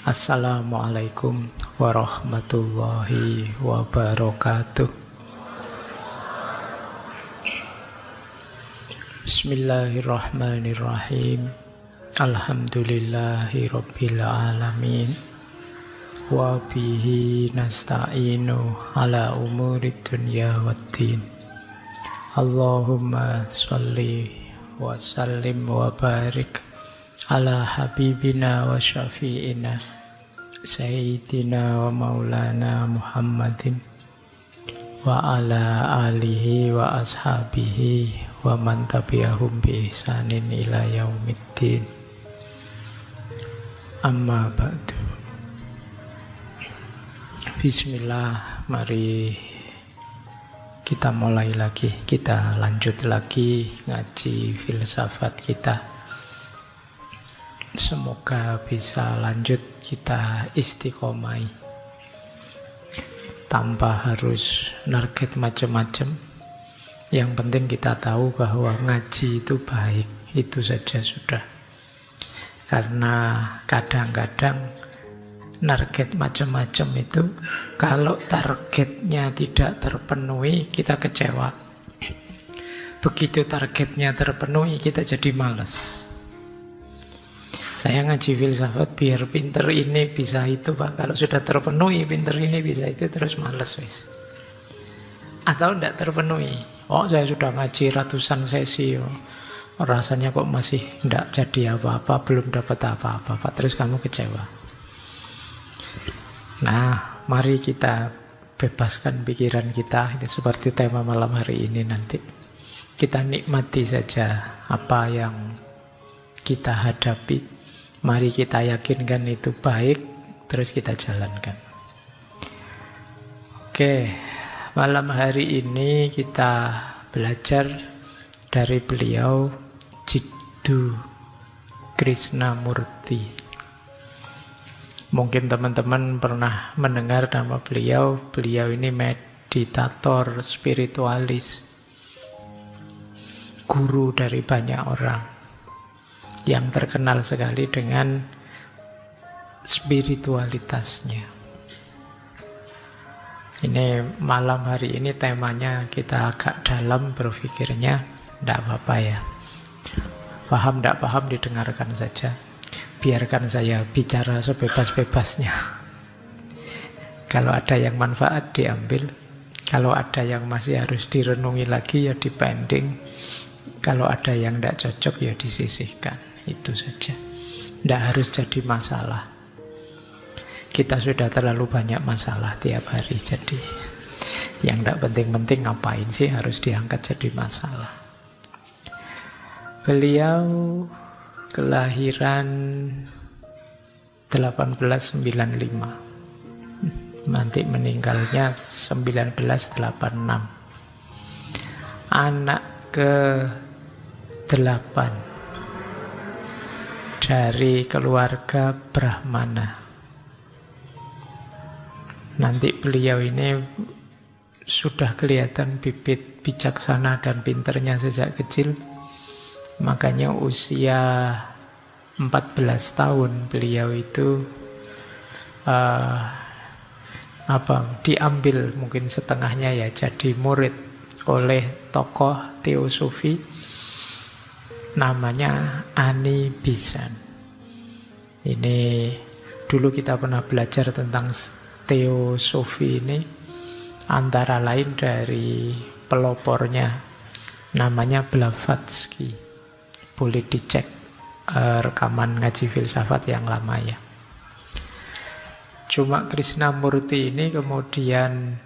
Assalamualaikum warahmatullahi wabarakatuh. Bismillahirrahmanirrahim. Alhamdulillahi rabbil alamin. Wa bihi nasta'inu ala umurid dunya waddin. Allahumma sholli wa sallim wa barik ala habibina wa syafi'ina Sayyidina wa maulana Muhammadin wa ala alihi wa ashabihi wa man tabi'ahum bi ihsanin ila yaumiddin. Amma ba'du. Bismillah, mari kita mulai lagi, kita lanjut lagi ngaji filsafat kita. Semoga bisa lanjut kita istiqomai tanpa harus target macam-macam. Yang penting kita tahu bahwa ngaji itu baik, itu saja sudah. Karena kadang-kadang target macam-macam itu, kalau targetnya tidak terpenuhi, kita kecewa. Begitu targetnya terpenuhi, kita jadi malas. Saya ngaji filsafat biar pinter ini bisa itu, Pak. Kalau sudah terpenuhi pinter ini bisa itu, terus males wis. Atau tidak terpenuhi. Oh, saya sudah ngaji ratusan sesi, rasanya kok masih tidak jadi apa-apa, belum dapat apa-apa, Pak. Terus kamu kecewa. Nah, mari kita bebaskan pikiran kita. Ini seperti tema malam hari ini nanti. Kita nikmati saja apa yang kita hadapi. Mari kita yakinkan itu baik, terus kita jalankan. Oke, malam hari ini kita belajar dari beliau Jiddu Krishnamurti. Mungkin teman-teman pernah mendengar nama beliau. Beliau ini meditator spiritualis, guru dari banyak orang, yang terkenal sekali dengan spiritualitasnya. Ini malam hari ini temanya kita agak dalam berpikirnya, tidak apa-apa ya. Paham tidak paham didengarkan saja. Biarkan saya bicara sebebas-bebasnya. Kalau ada yang manfaat diambil, kalau ada yang masih harus direnungi lagi ya dipending, kalau ada yang tidak cocok ya disisihkan. Itu saja. Tidak harus jadi masalah. Kita sudah terlalu banyak masalah tiap hari. Jadi yang tidak penting-penting ngapain sih harus diangkat jadi masalah. Beliau kelahiran 1895. Nanti meninggalnya 1986. Anak ke-8 dari keluarga Brahmana. Nanti beliau ini sudah kelihatan bibit bijaksana dan pinternya sejak kecil. Makanya usia 14 tahun beliau itu diambil mungkin setengahnya ya jadi murid oleh tokoh teosofi namanya Ani Besan. Ini dulu kita pernah belajar tentang teosofi ini, antara lain dari pelopornya namanya Blavatsky. Boleh dicek rekaman ngaji filsafat yang lama ya. Cuma Krishnamurti ini kemudian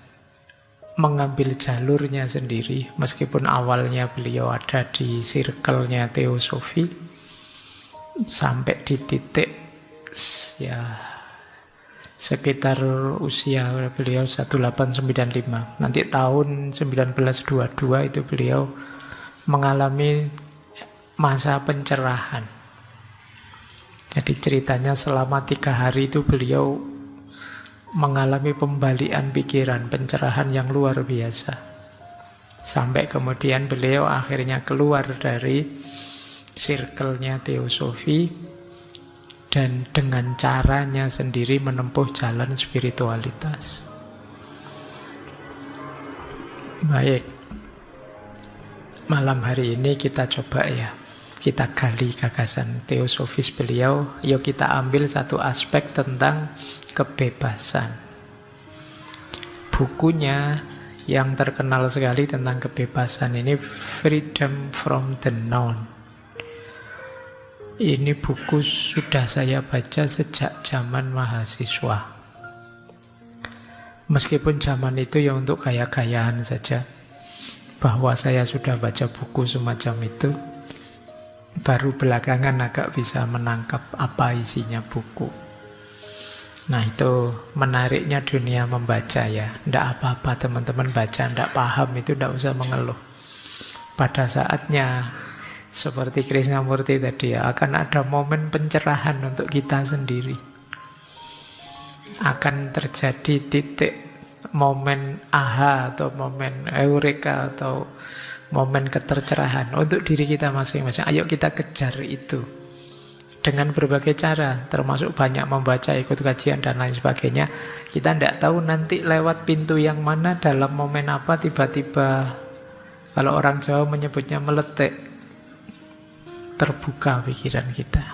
mengambil jalurnya sendiri, meskipun awalnya beliau ada di circle-nya teosofi, sampai di titik ya sekitar usia beliau 1895. Nanti tahun 1922 itu beliau mengalami masa pencerahan. Jadi ceritanya selama 3 hari itu beliau mengalami pembalikan pikiran, pencerahan yang luar biasa. Sampai kemudian beliau akhirnya keluar dari circle-nya teosofi, dan dengan caranya sendiri menempuh jalan spiritualitas. Baik, malam hari ini kita coba ya, kita gali gagasan teosofis beliau. Yuk kita ambil satu aspek tentang kebebasan. Bukunya yang terkenal sekali tentang kebebasan ini Freedom from the Known. Ini buku sudah saya baca sejak zaman mahasiswa. Meskipun zaman itu ya untuk gaya-gayaan saja. Bahwa saya sudah baca buku semacam itu, baru belakangan agak bisa menangkap apa isinya buku. Nah, itu menariknya dunia membaca ya. Tidak apa-apa teman-teman baca, tidak paham itu tidak usah mengeluh. Pada saatnya, seperti Krishnamurti tadi ya, akan ada momen pencerahan untuk kita sendiri. Akan terjadi titik momen aha atau momen eureka atau momen ketercerahan untuk diri kita masing-masing. Ayo kita kejar itu dengan berbagai cara, termasuk banyak membaca, ikut kajian dan lain sebagainya. Kita tidak tahu nanti lewat pintu yang mana, dalam momen apa, tiba-tiba, kalau orang Jawa menyebutnya meletik, terbuka pikiran kita.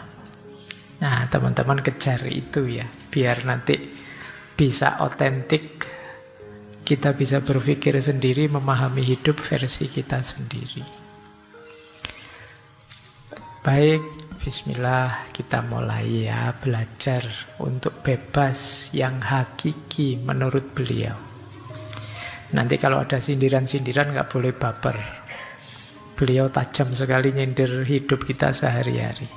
Nah, teman-teman kejar itu ya, biar nanti bisa otentik, kita bisa berpikir sendiri, memahami hidup versi kita sendiri. Baik, bismillah, kita mulai ya belajar untuk bebas yang hakiki menurut beliau. Nanti kalau ada sindiran-sindiran nggak boleh baper. Beliau tajam sekali nyindir hidup kita sehari-hari.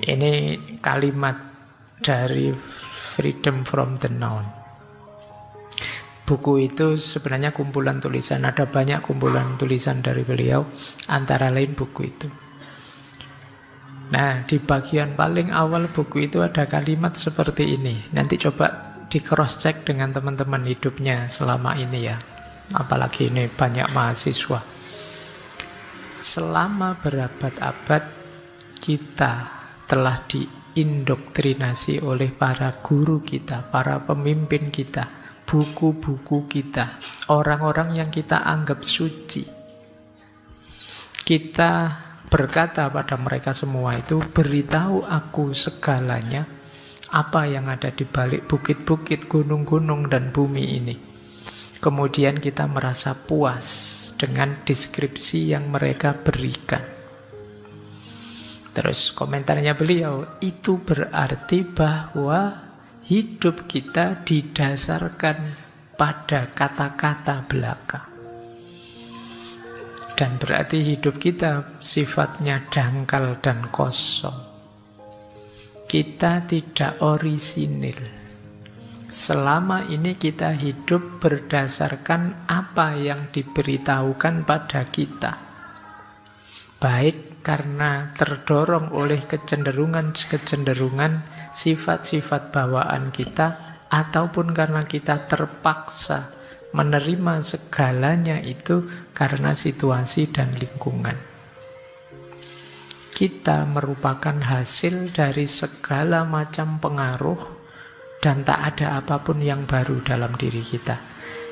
Ini kalimat dari Freedom from the Known. Buku itu sebenarnya kumpulan tulisan. Ada banyak kumpulan tulisan dari beliau, antara lain buku itu. Nah, di bagian paling awal buku itu ada kalimat seperti ini. Nanti coba di cross check dengan teman-teman hidupnya selama ini ya. Apalagi ini banyak mahasiswa. Selama berabad-abad kita telah diindoktrinasi oleh para guru kita, para pemimpin kita, buku-buku kita, orang-orang yang kita anggap suci. Kita berkata pada mereka semua itu, beritahu aku segalanya, apa yang ada di balik bukit-bukit, gunung-gunung, dan bumi ini. Kemudian kita merasa puas dengan deskripsi yang mereka berikan. Terus komentarnya beliau, itu berarti bahwa hidup kita didasarkan pada kata-kata belaka. Dan berarti hidup kita sifatnya dangkal dan kosong. Kita tidak orisinil. Selama ini kita hidup berdasarkan apa yang diberitahukan pada kita. Baik karena terdorong oleh kecenderungan-kecenderungan sifat-sifat bawaan kita, ataupun karena kita terpaksa menerima segalanya itu karena situasi dan lingkungan. Kita merupakan hasil dari segala macam pengaruh, dan tak ada apapun yang baru dalam diri kita.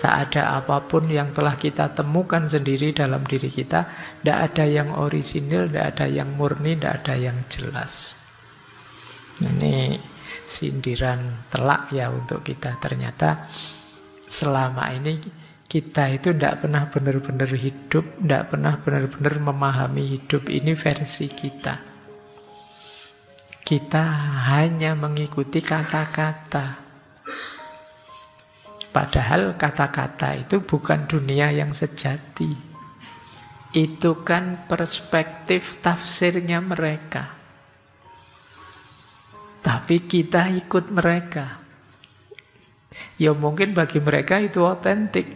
Tak ada apapun yang telah kita temukan sendiri dalam diri kita. Tidak ada yang orisinil, tidak ada yang murni, tidak ada yang jelas. Ini sindiran telak ya untuk kita. Ternyata selama ini kita itu tidak pernah benar-benar hidup, tidak pernah benar-benar memahami hidup. Ini versi kita. Kita hanya mengikuti kata-kata. Padahal kata-kata itu bukan dunia yang sejati. Itu kan perspektif tafsirnya mereka. Tapi kita ikut mereka. Ya mungkin bagi mereka itu otentik.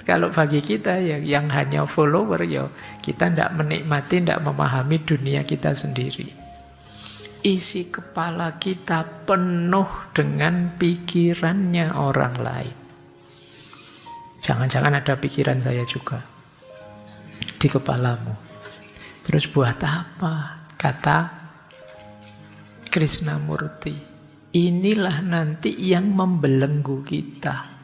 Kalau bagi kita yang hanya follower, ya kita tidak menikmati, tidak memahami dunia kita sendiri. Isi kepala kita penuh dengan pikirannya orang lain. Jangan-jangan ada pikiran saya juga di kepalamu. Terus buat apa? Kata Krishnamurti. Inilah nanti yang membelenggu kita.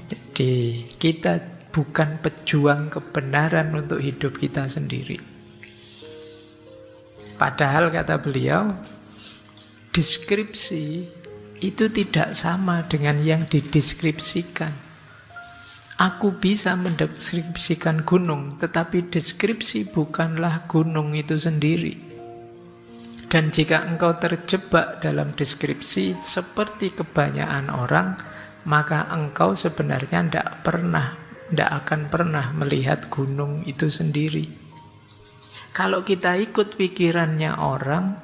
Jadi kita bukan pejuang kebenaran untuk hidup kita sendiri. Padahal kata beliau, deskripsi itu tidak sama dengan yang dideskripsikan. Aku bisa mendeskripsikan gunung, tetapi deskripsi bukanlah gunung itu sendiri. Dan jika engkau terjebak dalam deskripsi seperti kebanyakan orang, maka engkau sebenarnya tidak akan pernah melihat gunung itu sendiri. Kalau kita ikut pikirannya orang,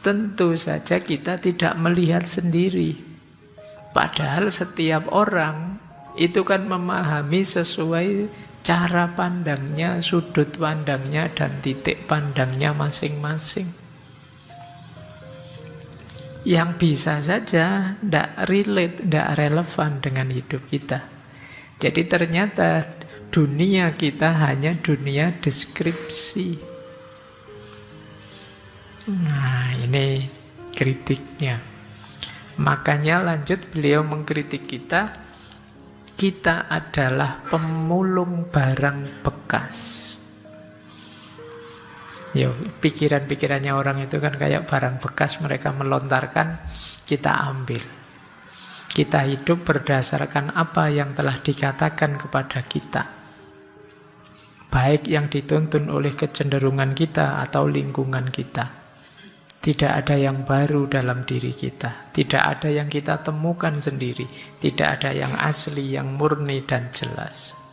tentu saja kita tidak melihat sendiri. Padahal setiap orang itu kan memahami sesuai cara pandangnya, sudut pandangnya, dan titik pandangnya masing-masing. Yang bisa saja tidak relate, tidak relevan dengan hidup kita. Jadi ternyata dunia kita hanya dunia deskripsi. Nah, ini kritiknya. Makanya lanjut beliau mengkritik kita. Kita adalah pemulung barang bekas. Ya, pikiran-pikirannya orang itu kan kayak barang bekas, mereka melontarkan, kita ambil. Kita hidup berdasarkan apa yang telah dikatakan kepada kita. Baik yang dituntun oleh kecenderungan kita atau lingkungan kita. Tidak ada yang baru dalam diri kita. Tidak ada yang kita temukan sendiri. Tidak ada yang asli, yang murni dan jelas.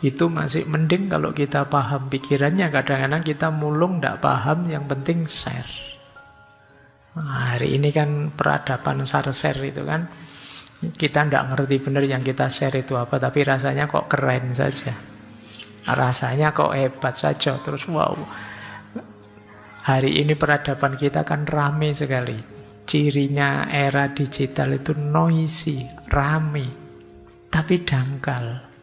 Itu masih mending kalau kita paham pikirannya. Kadang-kadang kita mulung, tidak paham, yang penting share. Nah, hari ini kan peradaban share itu kan. Kita tidak ngerti benar yang kita share itu apa, tapi rasanya kok keren saja. Rasanya kok hebat saja. Terus wow, hari ini peradaban kita kan rame sekali. Cirinya era digital itu noisy, rame, tapi dangkal.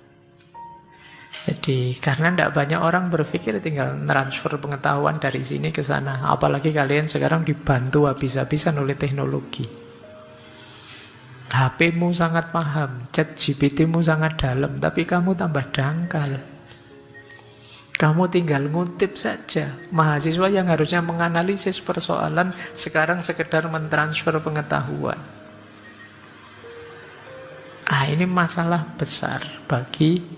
Jadi karena tidak banyak orang berpikir, tinggal transfer pengetahuan dari sini ke sana. Apalagi kalian sekarang dibantu habis-habisan oleh teknologi. HP-mu sangat paham, chat GPT-mu sangat dalam, tapi kamu tambah dangkal. Kamu tinggal ngutip saja. Mahasiswa yang harusnya menganalisis persoalan sekarang sekedar mentransfer pengetahuan. Ini masalah besar bagi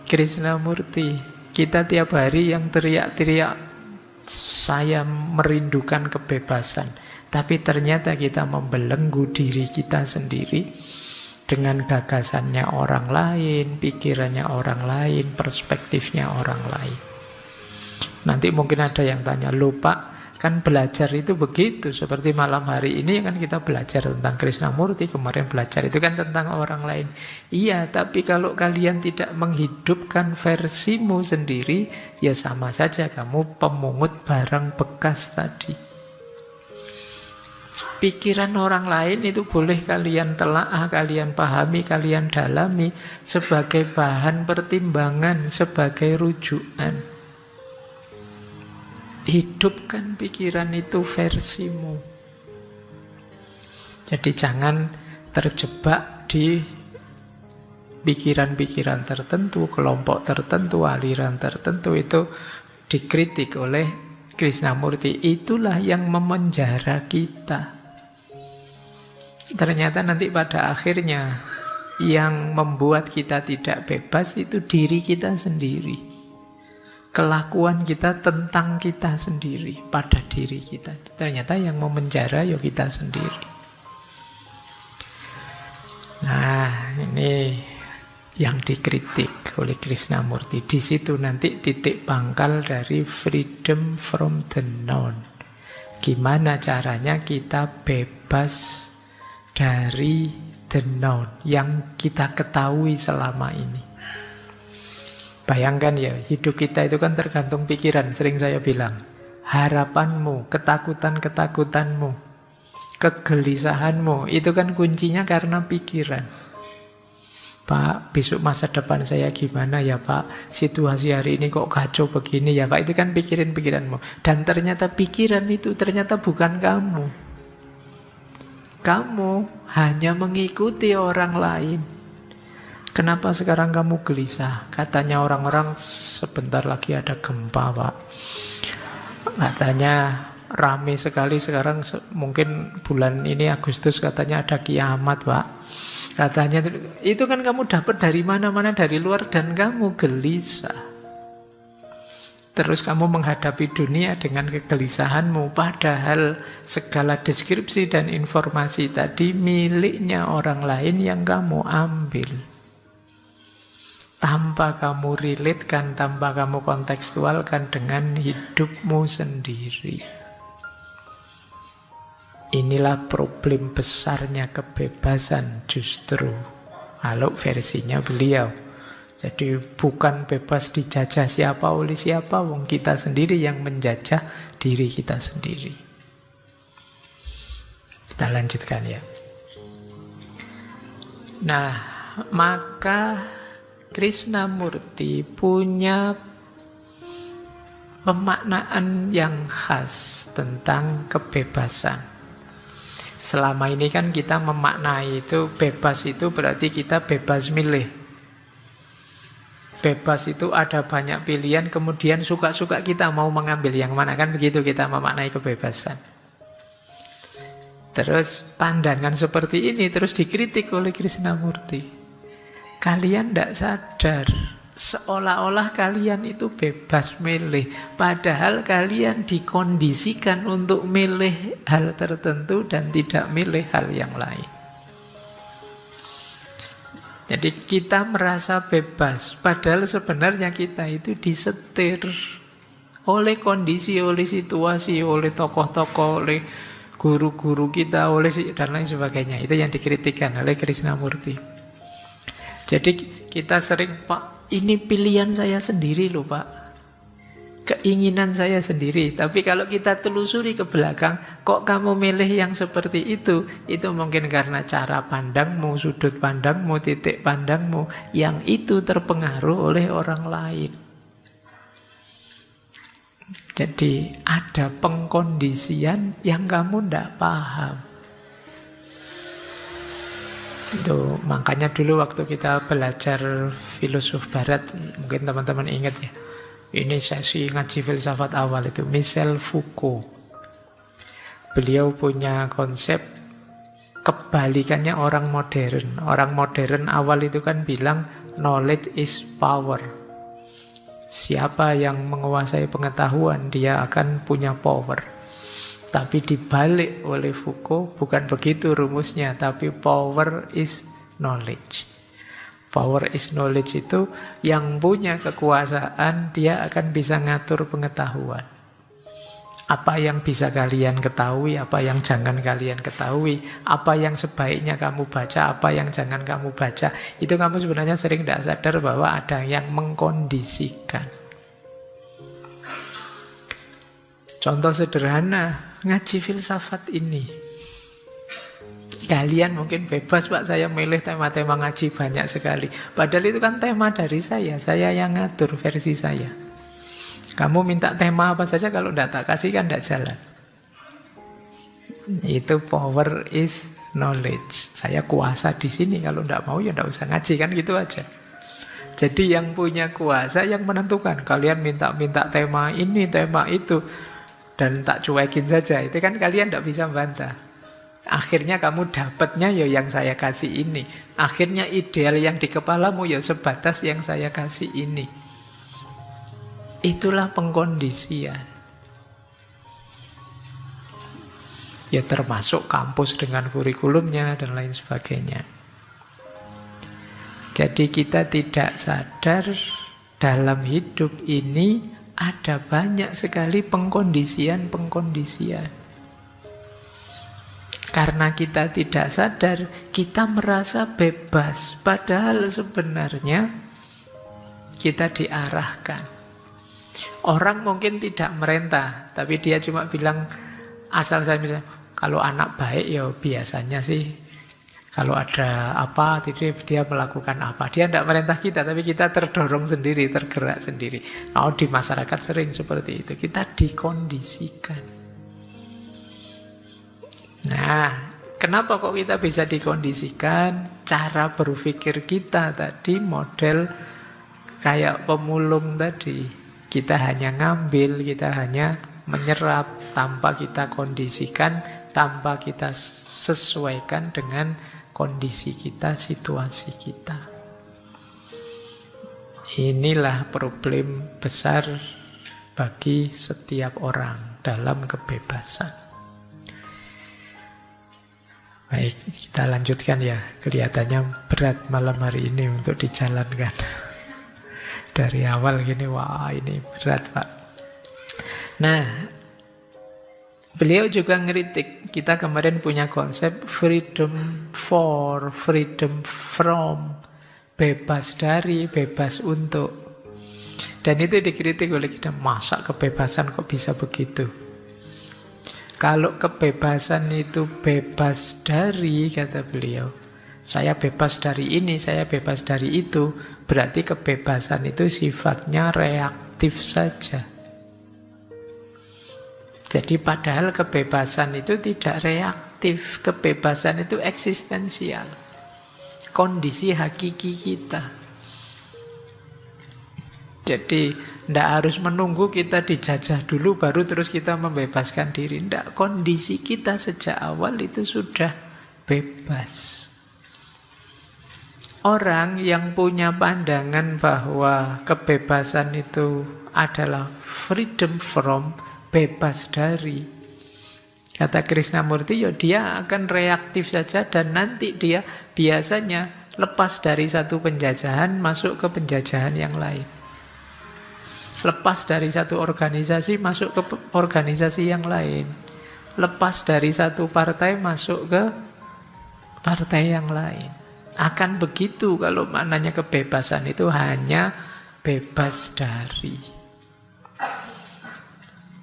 Krishnamurti. Kita tiap hari yang teriak-teriak, saya merindukan kebebasan. Tapi ternyata kita membelenggu diri kita sendiri dengan gagasannya orang lain, pikirannya orang lain, perspektifnya orang lain. Nanti mungkin ada yang tanya, "Loh Pak, kan belajar itu begitu. Seperti malam hari ini kan kita belajar tentang Krishnamurti, kemarin belajar itu kan tentang orang lain." Iya, tapi kalau kalian tidak menghidupkan versimu sendiri, ya sama saja kamu pemungut barang bekas tadi. Pikiran orang lain itu boleh kalian telaah, kalian pahami, kalian dalami sebagai bahan pertimbangan, sebagai rujukan. Hidupkan pikiran itu versimu. Jadi jangan terjebak di pikiran-pikiran tertentu, kelompok tertentu, aliran tertentu. Itu dikritik oleh Krishnamurti. Itulah yang memenjara kita. Ternyata nanti pada akhirnya yang membuat kita tidak bebas itu diri kita sendiri. Kelakuan kita tentang kita sendiri, pada diri kita. Ternyata yang memenjara ya kita sendiri. Nah, ini yang dikritik oleh Krishnamurti. Di situ nanti titik pangkal dari freedom from the known. Gimana caranya kita bebas dari the known yang kita ketahui selama ini. Bayangkan ya, hidup kita itu kan tergantung pikiran. Sering saya bilang, harapanmu, ketakutan-ketakutanmu, kegelisahanmu, itu kan kuncinya karena pikiran. Pak, besok masa depan saya gimana ya Pak? Situasi hari ini kok kacau begini ya Pak? Itu kan pikiran-pikiranmu. Dan ternyata pikiran itu ternyata bukan kamu. Kamu hanya mengikuti orang lain. Kenapa sekarang kamu gelisah? Katanya orang-orang sebentar lagi ada gempa Pak. Katanya rame sekali sekarang, mungkin bulan ini Agustus katanya ada kiamat Pak. Katanya itu kan kamu dapat dari mana-mana, dari luar, dan kamu gelisah. Terus kamu menghadapi dunia dengan kegelisahanmu, padahal segala deskripsi dan informasi tadi miliknya orang lain yang kamu ambil. Tanpa kamu relatekan, tanpa kamu kontekstualkan dengan hidupmu sendiri. Inilah problem besarnya kebebasan justru. Kalau versinya beliau. Jadi bukan bebas dijajah siapa oleh siapa, wong kita sendiri yang menjajah diri kita sendiri. Kita lanjutkan ya. Nah, maka Krishnamurti punya pemaknaan yang khas tentang kebebasan. Selama ini kan kita memaknai itu, bebas itu berarti kita bebas milih. Bebas itu ada banyak pilihan, kemudian suka-suka kita mau mengambil yang mana, kan begitu kita memaknai kebebasan. Terus pandangan seperti ini terus dikritik oleh Krishnamurti. Kalian tidak sadar, seolah-olah kalian itu bebas milih, padahal kalian dikondisikan untuk milih hal tertentu dan tidak milih hal yang lain. Jadi kita merasa bebas, padahal sebenarnya kita itu disetir oleh kondisi, oleh situasi, oleh tokoh-tokoh, oleh guru-guru kita, oleh dan lain sebagainya. Itu yang dikritikkan oleh Krishnamurti. Jadi kita sering, Pak, ini pilihan saya sendiri loh Pak, keinginan saya sendiri. Tapi kalau kita telusuri ke belakang, kok kamu milih yang seperti itu mungkin karena cara pandangmu, sudut pandangmu, titik pandangmu, yang itu terpengaruh oleh orang lain. Jadi ada pengkondisian yang kamu tidak paham. Itu makanya dulu waktu kita belajar filosof barat, mungkin teman-teman ingat ya, ini sesi ngaji filsafat awal itu Michel Foucault. Beliau punya konsep kebalikannya orang modern. Orang modern awal itu kan bilang knowledge is power. Siapa yang menguasai pengetahuan dia akan punya power. Tapi dibalik oleh Foucault, bukan begitu rumusnya, tapi power is knowledge. Power is knowledge itu yang punya kekuasaan, dia akan bisa ngatur pengetahuan. Apa yang bisa kalian ketahui, apa yang jangan kalian ketahui, apa yang sebaiknya kamu baca, apa yang jangan kamu baca. Itu kamu sebenarnya sering tidak sadar bahwa ada yang mengkondisikan. Contoh sederhana, ngaji filsafat ini. Kalian mungkin bebas Pak, saya milih tema-tema ngaji banyak sekali. Padahal itu kan tema dari saya yang ngatur versi saya. Kamu minta tema apa saja, kalau tidak tak kasih kan tidak jalan. Itu power is knowledge. Saya kuasa di sini, kalau tidak mau ya tidak usah ngaji, kan gitu aja. Jadi yang punya kuasa yang menentukan. Kalian minta tema ini, tema itu, dan tak cuekin saja, itu kan kalian tidak bisa bantah. Akhirnya kamu dapatnya ya yang saya kasih ini. Akhirnya ideal yang di kepalamu ya sebatas yang saya kasih ini. Itulah pengkondisian. Ya termasuk kampus dengan kurikulumnya dan lain sebagainya. Jadi kita tidak sadar dalam hidup ini ada banyak sekali pengkondisian. Karena kita tidak sadar, kita merasa bebas. Padahal sebenarnya kita diarahkan. Orang mungkin tidak merintah, tapi dia cuma bilang, asal saya misalnya, kalau anak baik ya biasanya sih Kalau ada apa, dia melakukan apa. Dia tidak merintah kita, tapi kita terdorong sendiri, tergerak sendiri. Nah, di masyarakat sering seperti itu. Kita dikondisikan. Nah, kenapa kok kita bisa dikondisikan? Cara berpikir kita tadi model kayak pemulung tadi. Kita hanya ngambil, kita hanya menyerap tanpa kita kondisikan, tanpa kita sesuaikan dengan kondisi kita, situasi kita. Inilah problem besar bagi setiap orang dalam kebebasan. Baik, kita lanjutkan ya. Kelihatannya berat malam hari ini untuk dijalankan. Dari awal gini, wah ini berat Pak. Nah, beliau juga ngeritik. Kita kemarin punya konsep freedom for, freedom from. Bebas dari, bebas untuk. Dan itu dikritik oleh kita. Masa kebebasan kok bisa begitu? Kalau kebebasan itu bebas dari, kata beliau, saya bebas dari ini, saya bebas dari itu, berarti kebebasan itu sifatnya reaktif saja. Jadi padahal kebebasan itu tidak reaktif, kebebasan itu eksistensial. Kondisi hakiki kita. Jadi tidak harus menunggu kita dijajah dulu baru terus kita membebaskan diri. Tidak, kondisi kita sejak awal itu sudah bebas. Orang yang punya pandangan bahwa kebebasan itu adalah freedom from, bebas dari, kata Krishnamurti, ya dia akan reaktif saja dan nanti dia biasanya lepas dari satu penjajahan masuk ke penjajahan yang lain. Lepas dari satu organisasi masuk ke organisasi yang lain. Lepas dari satu partai masuk ke partai yang lain. Akan begitu kalau maknanya kebebasan itu hanya bebas dari.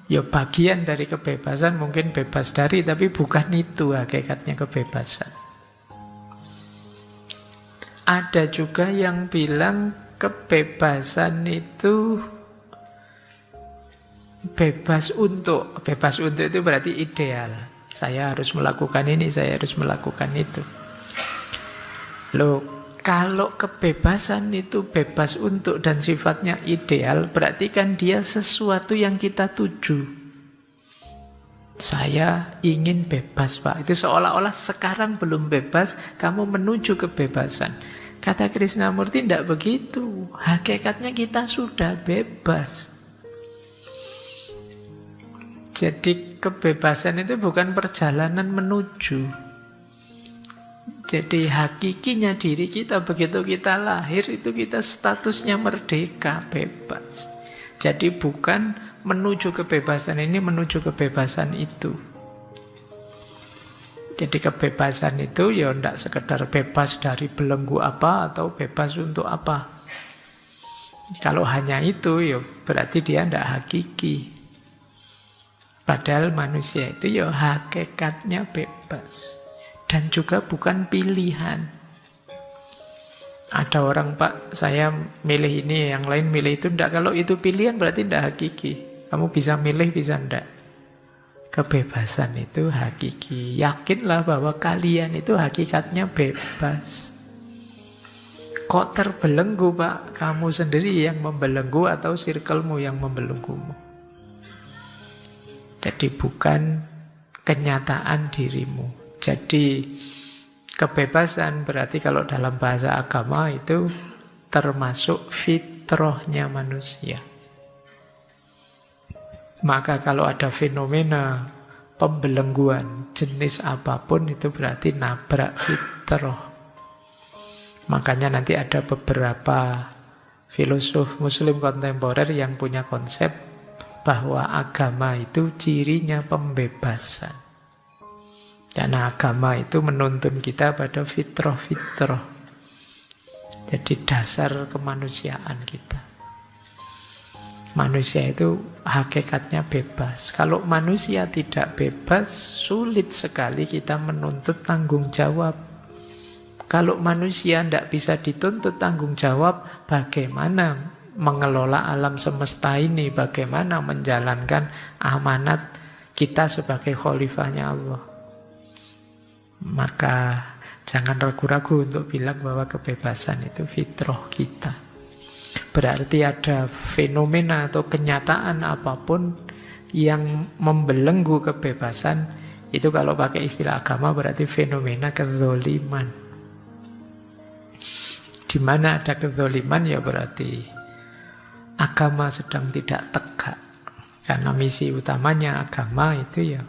Ya bagian dari kebebasan mungkin bebas dari, tapi bukan itu hakikatnya kebebasan. Ada juga yang bilang kebebasan itu bebas untuk. Bebas untuk itu berarti ideal. Saya harus melakukan ini, saya harus melakukan itu. Loh, kalau kebebasan itu bebas untuk dan sifatnya ideal, berarti kan dia sesuatu yang kita tuju. Saya ingin bebas, Pak. Itu seolah-olah sekarang belum bebas, kamu menuju kebebasan. Kata Krishnamurti, tidak begitu. Hakikatnya kita sudah bebas. Jadi kebebasan itu bukan perjalanan menuju. Jadi hakikinya diri kita begitu kita lahir itu kita statusnya merdeka, bebas. Jadi bukan menuju kebebasan ini, menuju kebebasan itu. Jadi kebebasan itu ya tidak sekedar bebas dari belenggu apa atau bebas untuk apa. Kalau hanya itu ya berarti dia tidak hakiki. Padahal manusia itu ya hakikatnya bebas. Dan juga bukan pilihan. Ada orang, Pak, saya milih ini, yang lain milih itu. Tidak, kalau itu pilihan berarti tidak hakiki. Kamu bisa milih, bisa tidak. Kebebasan itu hakiki. Yakinlah bahwa kalian itu hakikatnya bebas. Kok terbelenggu, Pak? Kamu sendiri yang membelenggu atau circlemu yang membelenggumu. Jadi bukan kenyataan dirimu. Jadi kebebasan berarti kalau dalam bahasa agama itu termasuk fitrahnya manusia. Maka kalau ada fenomena pembelengguan jenis apapun itu berarti nabrak fitrah. Makanya nanti ada beberapa filosof muslim kontemporer yang punya konsep bahwa agama itu cirinya pembebasan. Karena agama itu menuntun kita pada fitrah-fitrah. Jadi dasar kemanusiaan kita. Manusia itu hakikatnya bebas. Kalau manusia tidak bebas, sulit sekali kita menuntut tanggung jawab. Kalau manusia tidak bisa dituntut tanggung jawab, bagaimana mengelola alam semesta ini, bagaimana menjalankan amanat kita sebagai khalifahnya Allah. Maka jangan ragu-ragu untuk bilang bahwa kebebasan itu fitrah kita. Berarti ada fenomena atau kenyataan apapun yang membelenggu kebebasan, itu kalau pakai istilah agama berarti fenomena kezoliman. Di mana ada kezoliman ya berarti agama sedang tidak tegak. Karena misi utamanya agama itu ya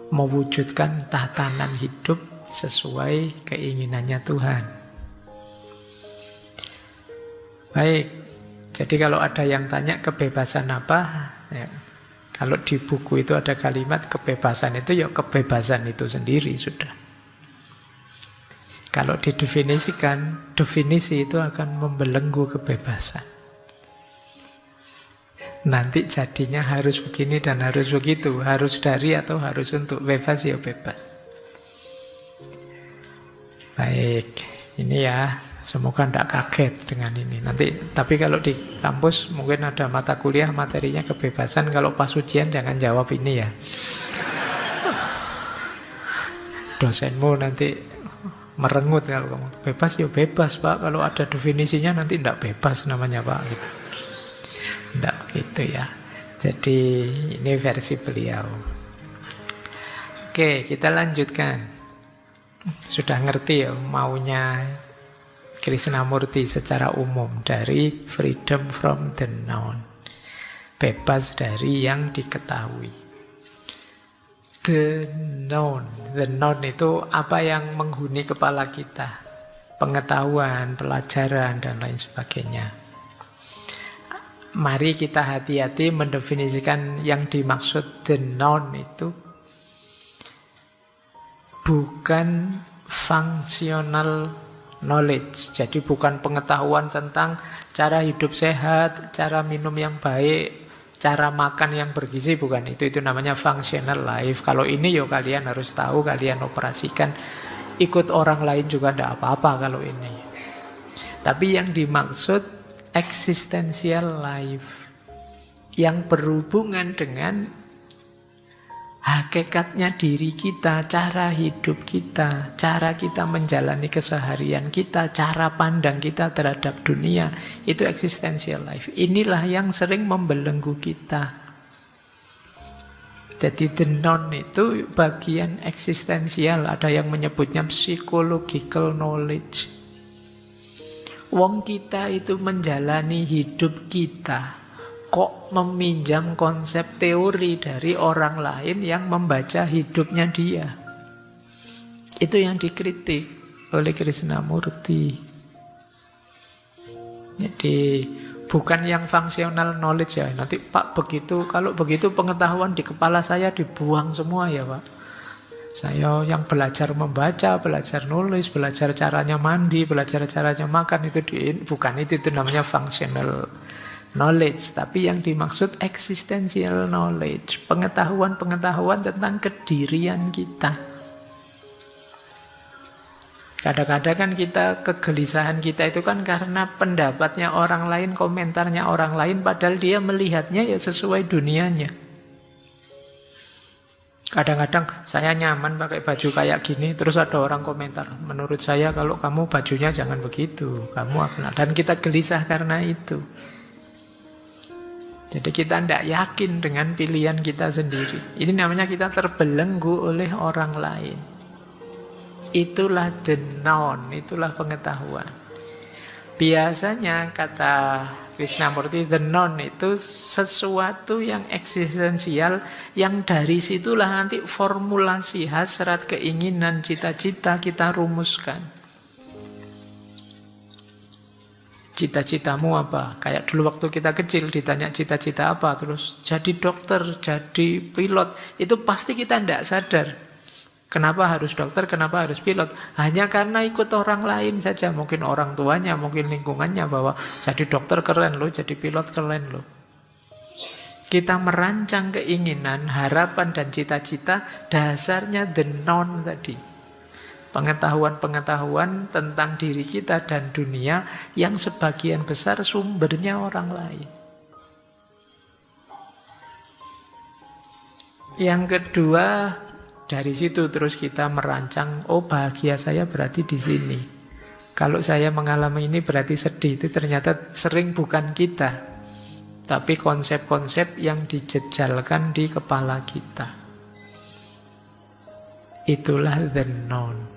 mewujudkan tatanan hidup sesuai keinginannya Tuhan. Baik, jadi kalau ada yang tanya kebebasan apa, ya, kalau di buku itu ada kalimat kebebasan itu ya kebebasan itu sendiri sudah. Kalau didefinisikan, definisi itu akan membelenggu kebebasan. Nanti jadinya harus begini dan harus begitu, harus dari atau harus untuk, bebas ya bebas. Baik, ini ya, semoga tidak kaget dengan ini. Nanti, tapi kalau di kampus mungkin ada mata kuliah materinya kebebasan, kalau pas ujian jangan jawab ini ya. Dosenmu nanti merengut kalau kamu bebas ya bebas Pak, kalau ada definisinya nanti tidak bebas namanya Pak gitu. Tidak gitu ya. Jadi ini versi beliau. Oke, kita lanjutkan. Sudah ngerti ya maunya Krishnamurti secara umum dari freedom from the known, bebas dari yang diketahui. The known itu apa yang menghuni kepala kita, pengetahuan, pelajaran, dan lain sebagainya. Mari kita hati-hati mendefinisikan yang dimaksud the known itu bukan functional knowledge. Jadi bukan pengetahuan tentang cara hidup sehat, cara minum yang baik, cara makan yang bergizi, bukan itu. Itu namanya functional life. Kalau ini ya kalian harus tahu, kalian operasikan. Ikut orang lain juga tidak apa-apa kalau ini. Tapi yang dimaksud existential life, yang berhubungan dengan hakikatnya diri kita, cara hidup kita, cara kita menjalani keseharian kita, cara pandang kita terhadap dunia, itu existential life. Inilah yang sering membelenggu kita. Jadi the known itu bagian eksistensial, ada yang menyebutnya psychological knowledge. Wong kita itu menjalani hidup kita kok meminjam konsep teori dari orang lain yang membaca hidupnya dia. Itu yang dikritik oleh Krishnamurti. Jadi bukan yang functional knowledge ya. Nanti Pak begitu, kalau begitu pengetahuan di kepala saya dibuang semua ya Pak. Saya yang belajar membaca, belajar nulis, belajar caranya mandi, belajar caranya makan, itu bukan itu namanya functional knowledge. Tapi yang dimaksud existential knowledge, pengetahuan-pengetahuan tentang kedirian kita. Kadang-kadang kan kegelisahan kita itu kan karena pendapatnya orang lain, komentarnya orang lain, padahal dia melihatnya ya sesuai dunianya. Kadang-kadang saya nyaman pakai baju kayak gini, terus ada orang komentar, menurut saya kalau kamu bajunya jangan begitu, kamu akan, dan kita gelisah karena itu. Jadi kita tidak yakin dengan pilihan kita sendiri. Ini namanya kita terbelenggu oleh orang lain. Itulah the known, itulah pengetahuan. Biasanya kata Krishnamurti, the known itu sesuatu yang eksistensial, yang dari situlah nanti formulasi hasrat, keinginan, cita-cita kita rumuskan. Cita-citamu apa? Kayak dulu waktu kita kecil ditanya cita-cita apa, terus jadi dokter, jadi pilot. Itu pasti kita tidak sadar. Kenapa harus dokter, kenapa harus pilot? Hanya karena ikut orang lain saja. Mungkin orang tuanya, mungkin lingkungannya, bahwa jadi dokter keren loh, jadi pilot keren loh. Kita merancang keinginan, harapan dan cita-cita dasarnya the known tadi. Pengetahuan-pengetahuan tentang diri kita dan dunia yang sebagian besar sumbernya orang lain. Yang kedua, dari situ terus kita merancang, oh bahagia saya berarti di sini. Kalau saya mengalami ini berarti sedih. Itu ternyata sering bukan kita, tapi konsep-konsep yang dijejalkan di kepala kita. Itulah the known.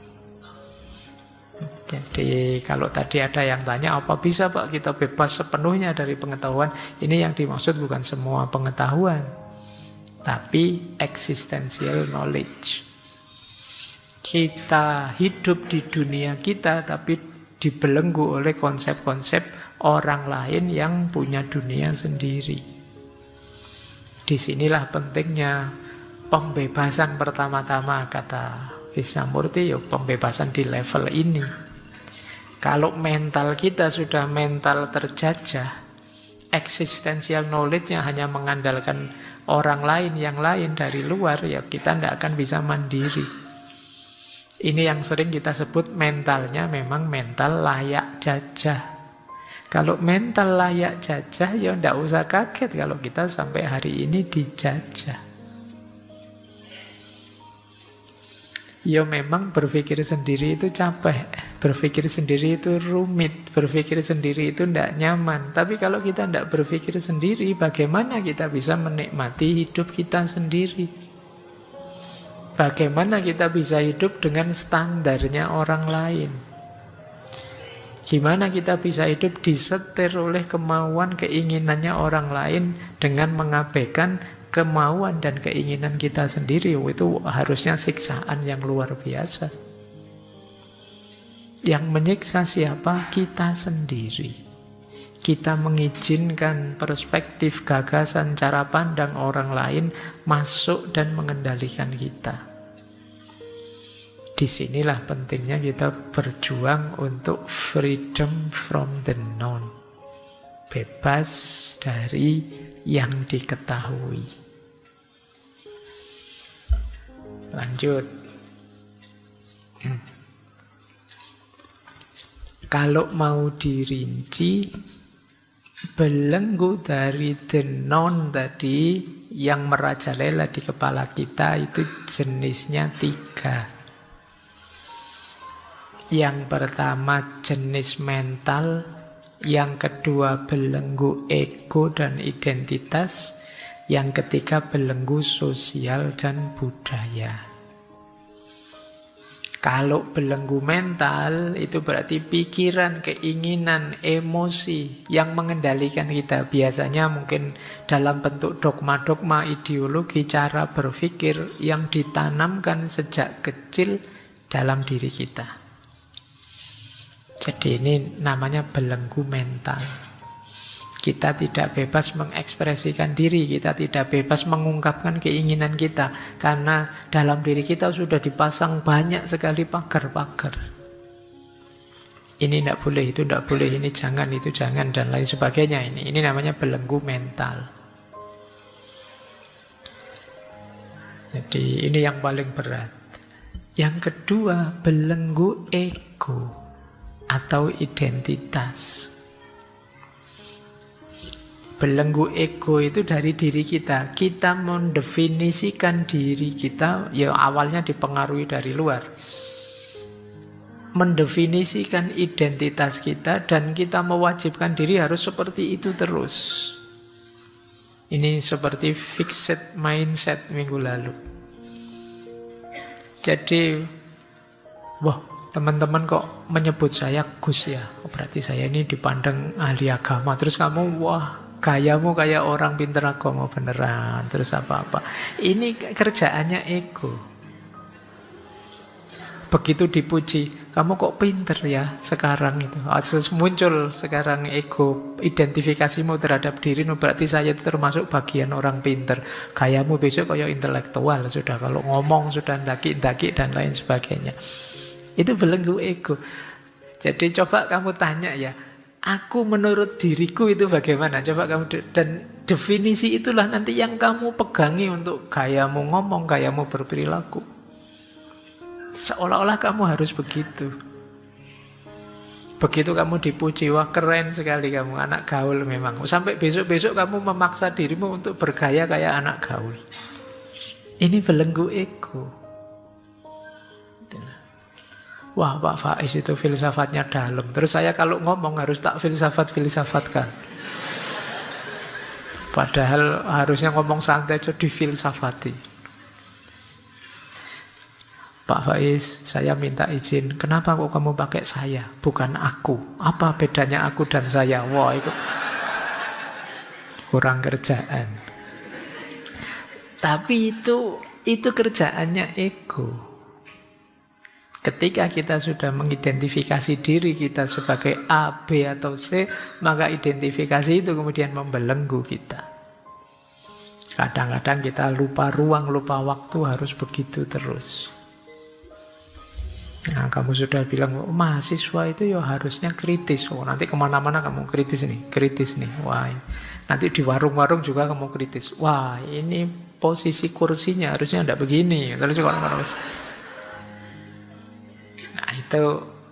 Jadi kalau tadi ada yang tanya, apa bisa Pak kita bebas sepenuhnya dari pengetahuan? Ini yang dimaksud bukan semua pengetahuan, tapi existential knowledge. Kita hidup di dunia kita, tapi dibelenggu oleh konsep-konsep orang lain yang punya dunia sendiri. Disinilah pentingnya pembebasan pertama-tama, kata Krishnamurti, yuk pembebasan di level ini. Kalau mental kita sudah mental terjajah, existential knowledge-nya hanya mengandalkan orang lain yang lain dari luar, ya kita tidak akan bisa mandiri. Ini yang sering kita sebut mentalnya memang mental layak jajah. Kalau mental layak jajah, ya tidak usah kaget kalau kita sampai hari ini dijajah. Ya memang berpikir sendiri itu capek, berpikir sendiri itu rumit, berpikir sendiri itu tidak nyaman. Tapi kalau kita tidak berpikir sendiri, bagaimana kita bisa menikmati hidup kita sendiri? Bagaimana kita bisa hidup dengan standarnya orang lain? Gimana kita bisa hidup disetir oleh kemauan, keinginannya orang lain dengan mengabaikan kemauan dan keinginan kita sendiri? Itu harusnya siksaan yang luar biasa. Yang menyiksa siapa? Kita sendiri. Kita mengizinkan perspektif, gagasan, cara pandang orang lain masuk dan mengendalikan kita. Disinilah pentingnya kita berjuang untuk freedom from the known. Bebas dari yang diketahui. Lanjut. Kalau mau dirinci, belenggu dari the known tadi yang merajalela di kepala kita itu jenisnya 3. Yang pertama jenis mental, yang kedua belenggu ego dan identitas, yang ketiga belenggu sosial dan budaya. Kalau belenggu mental itu berarti pikiran, keinginan, emosi yang mengendalikan kita. Biasanya mungkin dalam bentuk dogma-dogma, ideologi, cara berpikir yang ditanamkan sejak kecil dalam diri kita. Jadi ini namanya belenggu mental. Kita tidak bebas mengekspresikan diri, kita tidak bebas mengungkapkan keinginan kita, karena dalam diri kita sudah dipasang banyak sekali pagar-pagar. Ini tidak boleh, itu tidak boleh, ini jangan, itu jangan, dan lain sebagainya. Ini namanya belenggu mental. Jadi ini yang paling berat. Yang kedua, belenggu ego atau identitas. Belenggu ego itu dari diri kita. Kita mendefinisikan diri kita, ya awalnya dipengaruhi dari luar. Mendefinisikan identitas kita dan kita mewajibkan diri harus seperti itu terus. Ini seperti fixed mindset minggu lalu. Jadi, wah, teman-teman kok menyebut saya Gus ya, berarti saya ini dipandang ahli agama. Terus kamu, wah gayamu kayak orang pinter agama beneran. Terus apa-apa. Ini kerjaannya ego. Begitu dipuji, kamu kok pinter ya sekarang itu. Terus muncul sekarang ego, identifikasimu terhadap diri, berarti saya itu termasuk bagian orang pinter. Gayamu besok kayak intelektual sudah, kalau ngomong sudah ndaki-ndaki dan lain sebagainya. Itu belenggu ego. Jadi coba kamu tanya ya, aku menurut diriku itu bagaimana? Coba kamu, dan definisi itulah nanti yang kamu pegangi untuk gayamu ngomong, gayamu berperilaku. Seolah-olah kamu harus begitu. Begitu kamu dipuji, wah keren sekali kamu, anak gaul memang. Sampai besok-besok kamu memaksa dirimu untuk bergaya kayak anak gaul. Ini belenggu ego. Wah Pak Faiz itu filsafatnya dalam. Terus saya kalau ngomong harus tak filsafatkan. Padahal harusnya ngomong santai aja difilsafati. Pak Faiz, saya minta izin. Kenapa kok kamu pakai saya, bukan aku? Apa bedanya aku dan saya? Wah, itu kurang kerjaan. Tapi itu kerjaannya ego. Ketika kita sudah mengidentifikasi diri kita sebagai A, B, atau C, maka identifikasi itu kemudian membelenggu kita. Kadang-kadang kita lupa ruang, lupa waktu, harus begitu terus. Nah, kamu sudah bilang, oh, mahasiswa itu ya harusnya kritis. Oh, nanti kemana-mana kamu kritis nih. Wah, nanti di warung-warung juga kamu kritis. Wah, ini posisi kursinya harusnya tidak begini. Terus nah, itu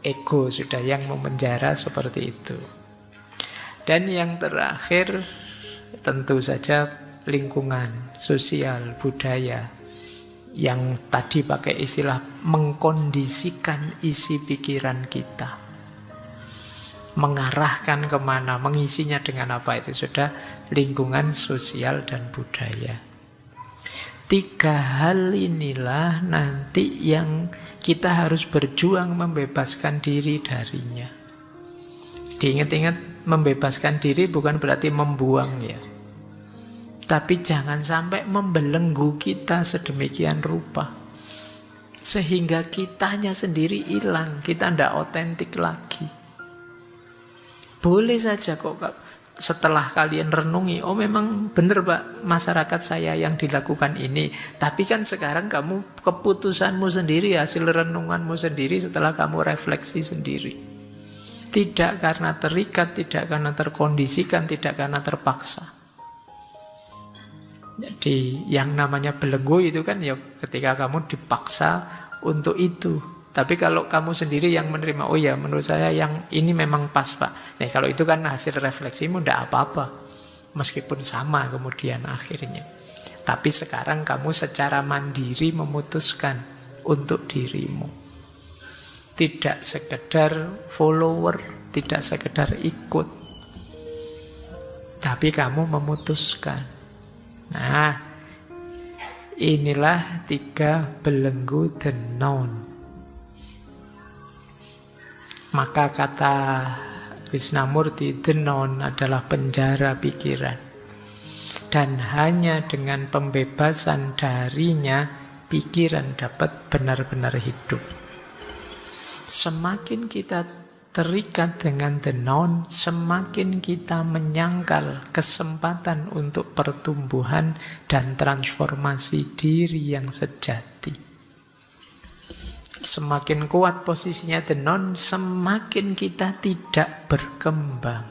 ego sudah yang memenjara seperti itu. Dan yang terakhir, tentu saja lingkungan, sosial, budaya. Yang tadi pakai istilah mengkondisikan isi pikiran kita. Mengarahkan kemana, mengisinya dengan apa, itu sudah lingkungan, sosial, dan budaya. 3 hal inilah nanti yang kita harus berjuang membebaskan diri darinya. Diingat-ingat, membebaskan diri bukan berarti membuang ya. Tapi jangan sampai membelenggu kita sedemikian rupa. Sehingga kitanya sendiri hilang. Kita tidak otentik lagi. Boleh saja kok setelah kalian renungi, oh memang benar Pak, masyarakat saya yang dilakukan ini. Tapi kan sekarang kamu keputusanmu sendiri, hasil renunganmu sendiri setelah kamu refleksi sendiri. Tidak karena terikat, tidak karena terkondisikan, tidak karena terpaksa. Jadi yang namanya belenggu itu kan ya ketika kamu dipaksa untuk itu. Tapi kalau kamu sendiri yang menerima, oh ya menurut saya yang ini memang pas Pak. Nah kalau itu kan hasil refleksimu tidak apa-apa. Meskipun sama kemudian akhirnya. Tapi sekarang kamu secara mandiri memutuskan untuk dirimu. Tidak sekedar follower, tidak sekedar ikut. Tapi kamu memutuskan. Nah, inilah 3 belenggu the known. Maka kata Krishnamurti, the known adalah penjara pikiran. Dan hanya dengan pembebasan darinya, pikiran dapat benar-benar hidup. Semakin kita terikat dengan the known, semakin kita menyangkal kesempatan untuk pertumbuhan dan transformasi diri yang sejati. Semakin kuat posisinya the known, semakin kita tidak berkembang.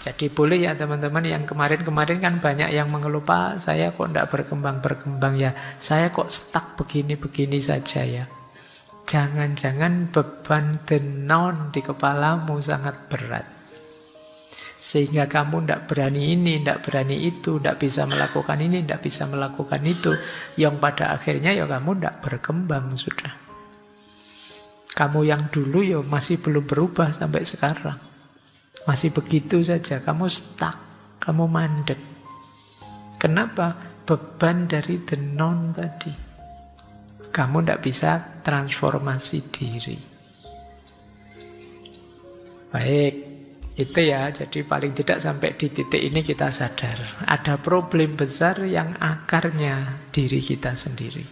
Jadi boleh ya teman-teman yang kemarin-kemarin kan banyak yang mengeluh, Pak, saya kok tidak berkembang-berkembang ya, saya kok stuck begini-begini saja ya. Jangan-jangan beban the known di kepalamu sangat berat. Sehingga kamu tidak berani ini, tidak berani itu, tidak bisa melakukan ini, tidak bisa melakukan itu. Yang pada akhirnya ya kamu tidak berkembang sudah. Kamu yang dulu ya masih belum berubah sampai sekarang. Masih begitu saja, kamu stuck, kamu mandek. Kenapa? Beban dari the known tadi. Kamu tidak bisa transformasi diri. Baik, itu ya. Jadi paling tidak sampai di titik ini kita sadar. Ada problem besar yang akarnya diri kita sendiri.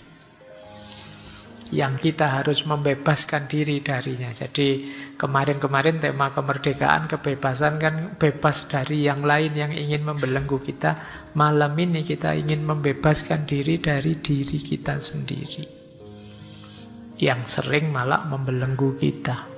Yang kita harus membebaskan diri darinya. Jadi kemarin-kemarin tema kemerdekaan, kebebasan kan bebas dari yang lain yang ingin membelenggu kita. Malam ini kita ingin membebaskan diri dari diri kita sendiri. Yang sering malah membelenggu kita.